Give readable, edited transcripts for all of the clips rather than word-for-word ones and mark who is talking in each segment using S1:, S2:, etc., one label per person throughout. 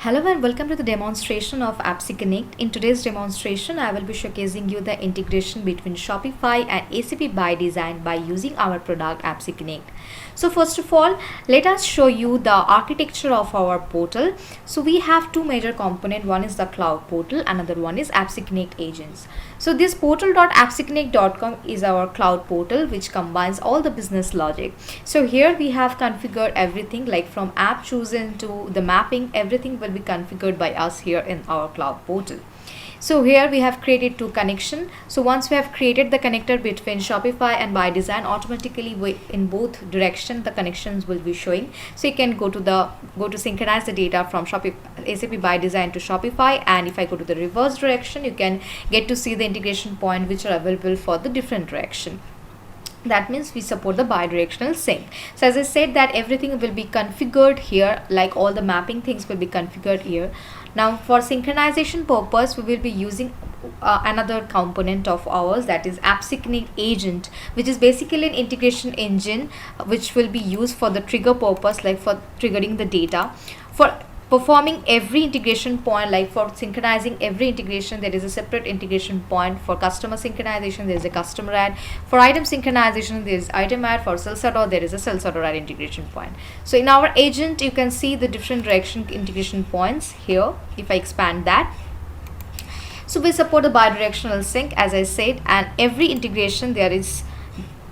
S1: Hello and welcome to the demonstration of AppSy Connect. In today's demonstration, I will be showcasing you the integration between Shopify and ACP by Design by using our product AppSy Connect. So first of all, let us show you the architecture of our portal. So we have two major components. One is the cloud portal, another one is AppSy Connect agents. So this portal.appsyconnect.com is our cloud portal which combines all the business logic. So here we have configured everything, like from app chosen to the mapping, everything will be configured by us here in our cloud portal. So here we have created two connections. So once we have created the connector between Shopify and by design, automatically in both directions the connections will be showing. So you can go to synchronize the data from ACP by design to Shopify, and if I go to the reverse direction, you can get to see the integration point which are available for the different direction. That means we support the bidirectional sync. So as I said that everything will be configured here, like all the mapping things will be configured here. Now for synchronization purpose, we will be using another component of ours, that is AppSy Connect agent, which is basically an integration engine which will be used for the trigger purpose, like for triggering the data. For performing every integration point, like for synchronizing every integration, there is a separate integration point. For customer synchronization, there is a customer add. For item synchronization, there is item add. For sales order, there is a sales order add integration point. So in our agent, you can see the different direction integration points here. If I expand that, so we support the bidirectional sync, as I said, and every integration there is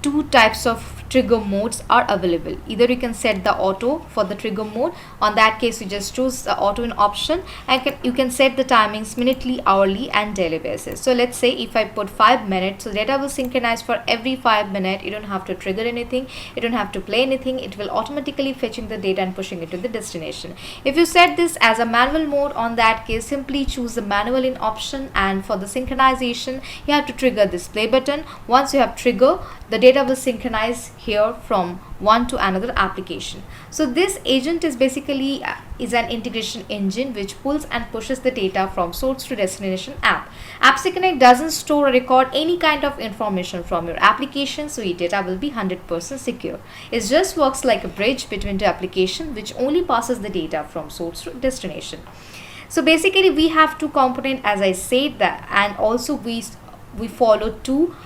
S1: two types of trigger modes are available. Either you can set the auto for the trigger mode. On that case, you just choose the auto in option, and you can set the timings minutely, hourly and daily basis. So let's say if I put 5 minutes, so data will synchronize for every 5 minutes. You don't have to trigger anything, you don't have to play anything, it will automatically fetching the data and pushing it to the destination. If you set this as a manual mode, on that case simply choose the manual in option, and for the synchronization you have to trigger this play button. Once you have trigger, the data will synchronize here from one to another application. So this agent is basically is an integration engine which pulls and pushes the data from source to destination app. AppSy Connect doesn't store or record any kind of information from your application, so your data will be 100% secure. It just works like a bridge between the application which only passes the data from source to destination. So basically we have two components, as I said that, and also we follow two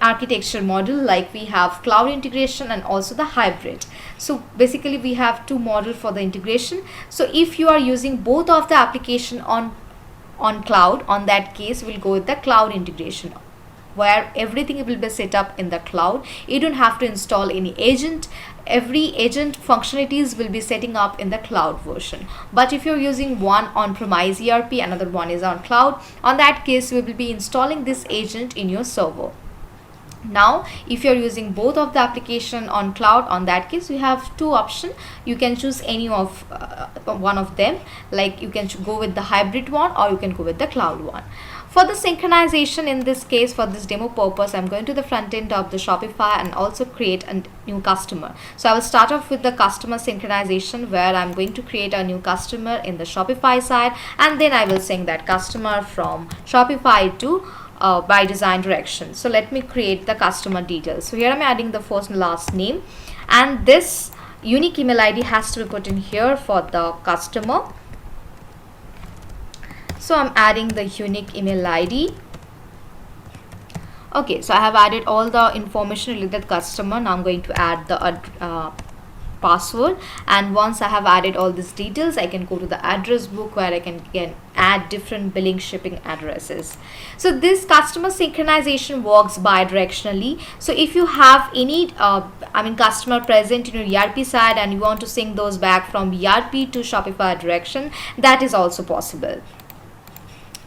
S1: architecture model, like we have cloud integration and also the hybrid. So basically we have two model for the integration. So if you are using both of the application on cloud, on that case we'll go with the cloud integration, where everything will be set up in the cloud. You don't have to install any agent. Every agent functionalities will be setting up in the cloud version. But if you're using one on-premise ERP, another one is on cloud, on that case we will be installing this agent in your server. Now if you're using both of the application on cloud, on that case we have two options. You can choose any of one of them, like you can go with the hybrid one or you can go with the cloud one. For the synchronization, in this case, for this demo purpose, I'm going to the front end of the Shopify and also create a new customer. So I will start off with the customer synchronization, where I'm going to create a new customer in the Shopify side, and then I will sync that customer from Shopify to by design direction. So let me create the customer details. So here I'm adding the first and last name, and this unique email ID has to be put in here for the customer. So I'm adding the unique email ID. Okay, so I have added all the information related to customer. Now I'm going to add the password, and once I have added all these details, I can go to the address book where I can add different billing shipping addresses. So this customer synchronization works bidirectionally. So if you have any customer present in your ERP side and you want to sync those back from ERP to Shopify direction, that is also possible.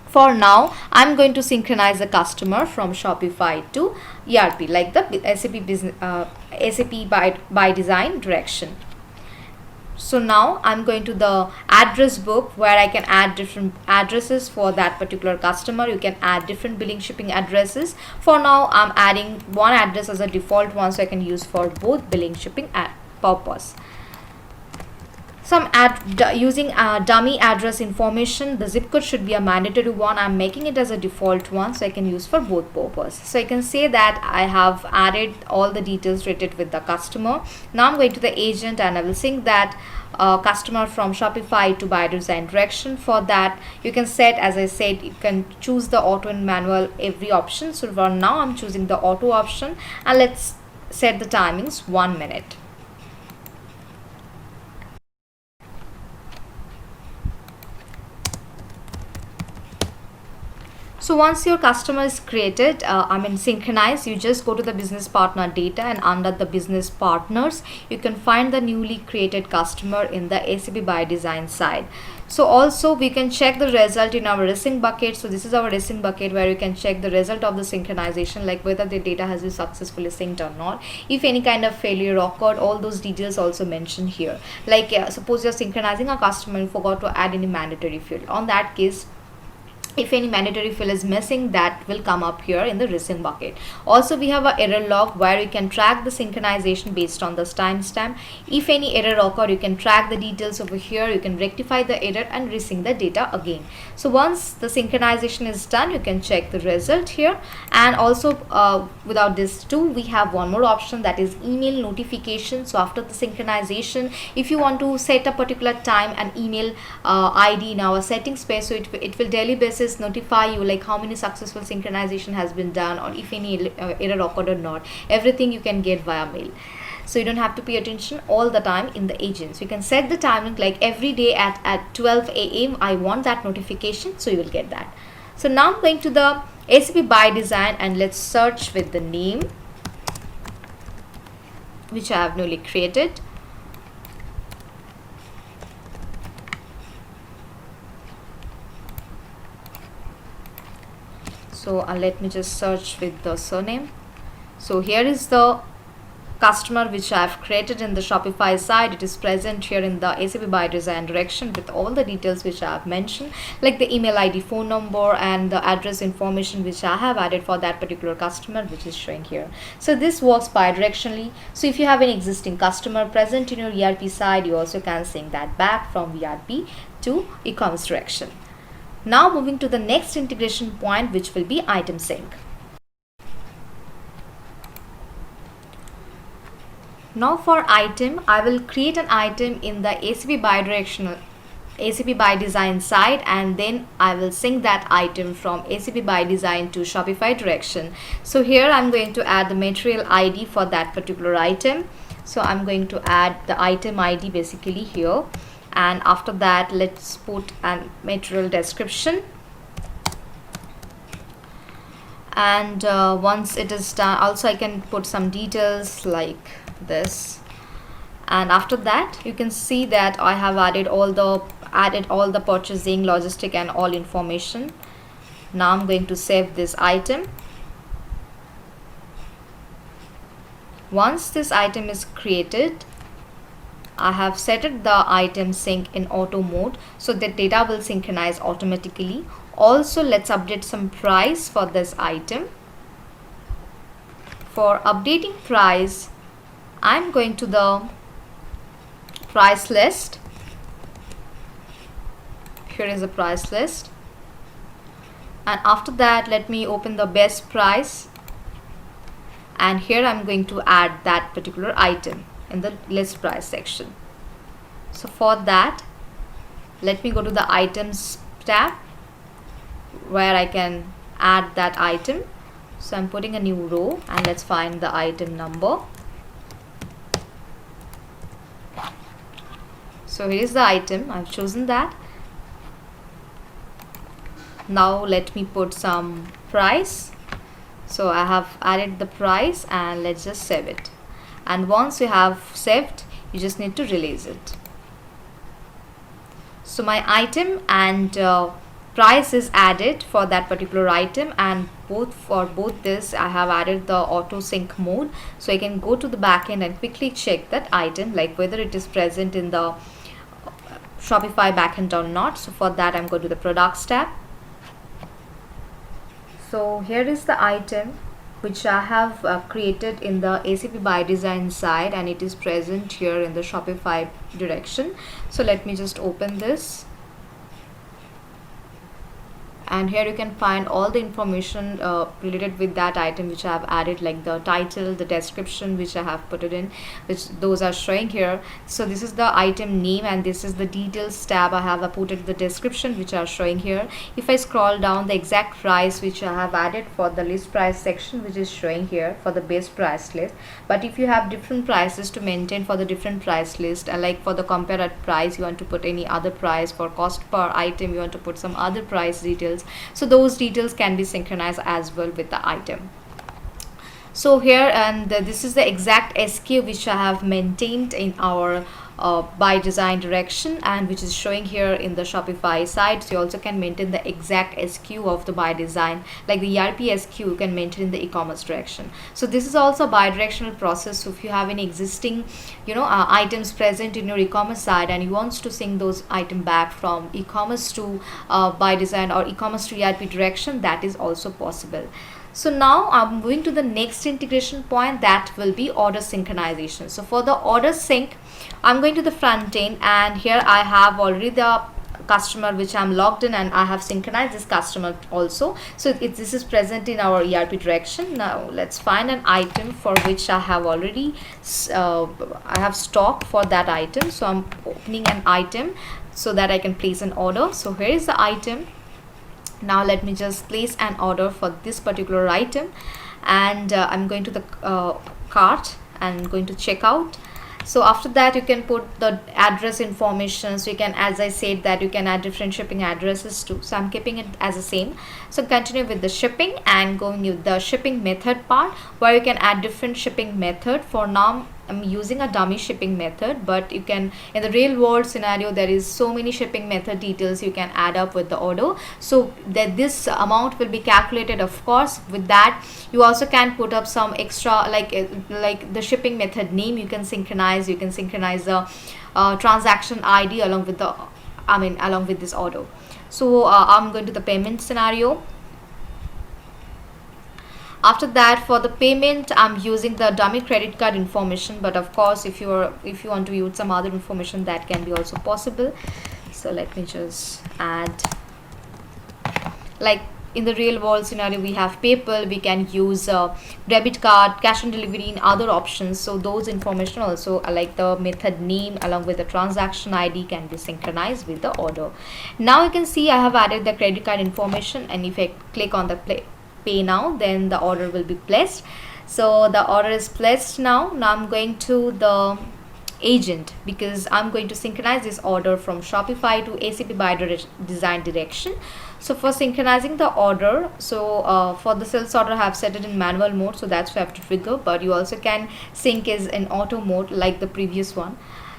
S1: For now, I'm going to synchronize the customer from Shopify to ERP, like the SAP by design direction. So now I'm going to the address book, where I can add different addresses for that particular customer. You can add different billing shipping addresses. For now, I'm adding one address as a default one, so I can use for both billing shipping purpose. So I'm using dummy address information. The zip code should be a mandatory one. I'm making it as a default one so I can use for both purposes. So I can say that I have added all the details related with the customer. Now I'm going to the agent and I will sync that customer from Shopify to by design direction. For that you can set, as I said, you can choose the auto and manual every option. So for now I'm choosing the auto option, and let's set the timings 1 minute. So once your customer is created, synchronized, you just go to the business partner data, and under the business partners, you can find the newly created customer in the ACP by design side. So also we can check the result in our resync bucket. So this is our resync bucket where you can check the result of the synchronization, like whether the data has been successfully synced or not. If any kind of failure occurred, all those details also mentioned here. Like suppose you're synchronizing a customer and forgot to add any mandatory field. On that case, if any mandatory field is missing, that will come up here in the resync bucket. Also we have a error log where you can track the synchronization based on this timestamp. If any error occur, you can track the details over here. You can rectify the error and resync the data again. So once the synchronization is done, you can check the result here. And also without this too, we have one more option, that is email notification. So after the synchronization, if you want to set a particular time and email ID in our settings space, so it will daily basis notify you like how many successful synchronization has been done, or if any error occurred or not. Everything you can get via mail, so you don't have to pay attention all the time in the agents. You can set the timing like every day at 12 a.m. I want that notification, so you will get that. So now I'm going to the ACP by design, and let's search with the name which I have newly created. So let me just search with the surname. So here is the customer which I have created in the Shopify side. It is present here in the ACP by design direction with all the details which I have mentioned, like the email ID, phone number, and the address information which I have added for that particular customer, which is showing here. So this works bi-directionally. So if you have an existing customer present in your ERP side, you also can sync that back from ERP to e-commerce direction. Now moving to the next integration point, which will be item sync. Now for item, I will create an item in the ACP bi-directional ACP by design side, and then I will sync that item from ACP by design to Shopify direction. So here I'm going to add the material ID for that particular item. So I'm going to add the item ID basically here, and after that let's put a material description. And once it is done, also I can put some details like this, and after that you can see that I have added all the purchasing, logistic, and all information. Now I'm going to save this item. Once this item is created, I have set the item sync in auto mode so that data will synchronize automatically. Also let's update some price for this item. For updating price, I'm going to the price list. Here is the price list, and after that let me open the best price, and here I'm going to add that particular item in the list price section. So for that, let me go to the items tab where I can add that item. So I'm putting a new row, and let's find the item number. So here is the item, I've chosen that. Now let me put some price. So I have added the price, and let's just save it. And once you have saved, you just need to release it. So my item and price is added for that particular item, and for both this I have added the auto sync mode, so I can go to the backend and quickly check that item, like whether it is present in the Shopify backend or not. So for that I'm going to the products tab. So here is the item, which I have created in the ACP by design side, and it is present here in the Shopify direction. So let me just open this, and here you can find all the information related with that item which I have added, like the title, the description which I have put it in, which those are showing here. So this is the item name, and this is the details tab. I have put it the description which are showing here. If I scroll down, the exact price which I have added for the list price section, which is showing here for the base price list. But if you have different prices to maintain for the different price list, and like for the compared price you want to put any other price, for cost per item you want to put some other price details, so those details can be synchronized as well with the item. So here, and this is the exact SKU which I have maintained in our by design direction, and which is showing here in the Shopify side. So you also can maintain the exact SKU of the by design, like the ERP SKU you can maintain in the e-commerce direction. So this is also a bi-directional process. So if you have any existing items present in your e-commerce side and you want to sync those items back from e-commerce to by design or e-commerce to ERP direction, that is also possible. So now I'm moving to the next integration point, that will be order synchronization. So for the order sync, I'm going to the front end, and here I have already the customer which I'm logged in, and I have synchronized this customer also. So this is present in our ERP direction. Now let's find an item for which I have already I have stock for that item. So I'm opening an item so that I can place an order. So here is the item. Now let me just place an order for this particular item, and I'm going to the cart and going to checkout. So after that you can put the address information. So you can, as I said, that you can add different shipping addresses too. So I'm keeping it as the same. So continue with the shipping and going with the shipping method part, where you can add different shipping method. For now I'm using a dummy shipping method, but you can, in the real world scenario, there is so many shipping method details you can add up with the order, so that this amount will be calculated. Of course, with that you also can put up some extra, like the shipping method name you can synchronize. You can synchronize the transaction ID along with the along with this order. So I'm going to the payment scenario. After that, for the payment, I'm using the dummy credit card information, but of course if you want to use some other information, that can be also possible. So let me just add, like in the real world scenario we have PayPal, we can use debit card, cash on delivery, and other options. So those information also, like the method name along with the transaction ID, can be synchronized with the order. Now you can see I have added the credit card information, and if I click on the pay now, then the order will be placed. So the order is placed now. Now I'm going to the agent, because I'm going to synchronize this order from Shopify to ACP by design direction. So for synchronizing the order, so for the sales order I have set it in manual mode, so that's why I have to trigger, but you also can sync is in auto mode like the previous one.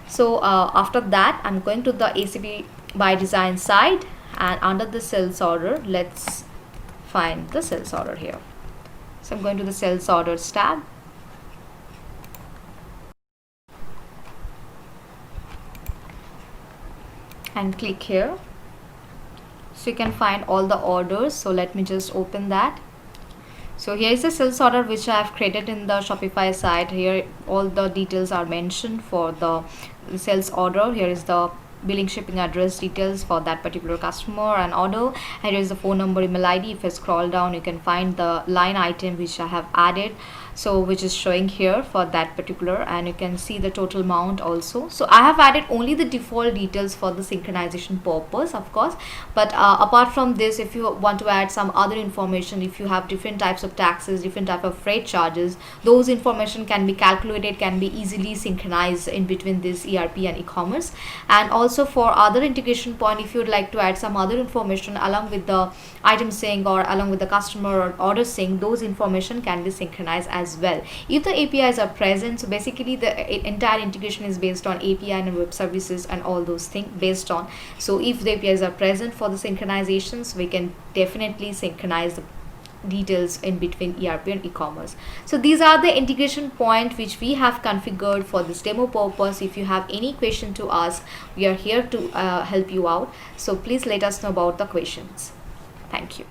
S1: So after that I'm going to the ACP by design side, and under the sales order, let's find the sales order here. So I'm going to the sales orders tab, and click here. So you can find all the orders. So let me just open that. So here is the sales order which I have created in the Shopify site. Here all the details are mentioned for the sales order. Here is the billing, shipping address details for that particular customer and order. Here is the phone number, email ID. If I scroll down, you can find the line item which I have added, so which is showing here for that particular, and you can see the total amount also. So I have added only the default details for the synchronization purpose, of course, but apart from this, if you want to add some other information, if you have different types of taxes, different type of freight charges, those information can be calculated, can be easily synchronized in between this ERP and e-commerce. And also for other integration point, if you would like to add some other information along with the item sync or along with the customer or order sync, those information can be synchronized as well if the APIs are present. So basically the entire integration is based on API and web services and all those things based on. So if the APIs are present for the synchronizations, we can definitely synchronize the details in between ERP and e-commerce. So these are the integration point which we have configured for this demo purpose. If you have any question to ask, we are here to help you out. So please let us know about the questions. Thank you.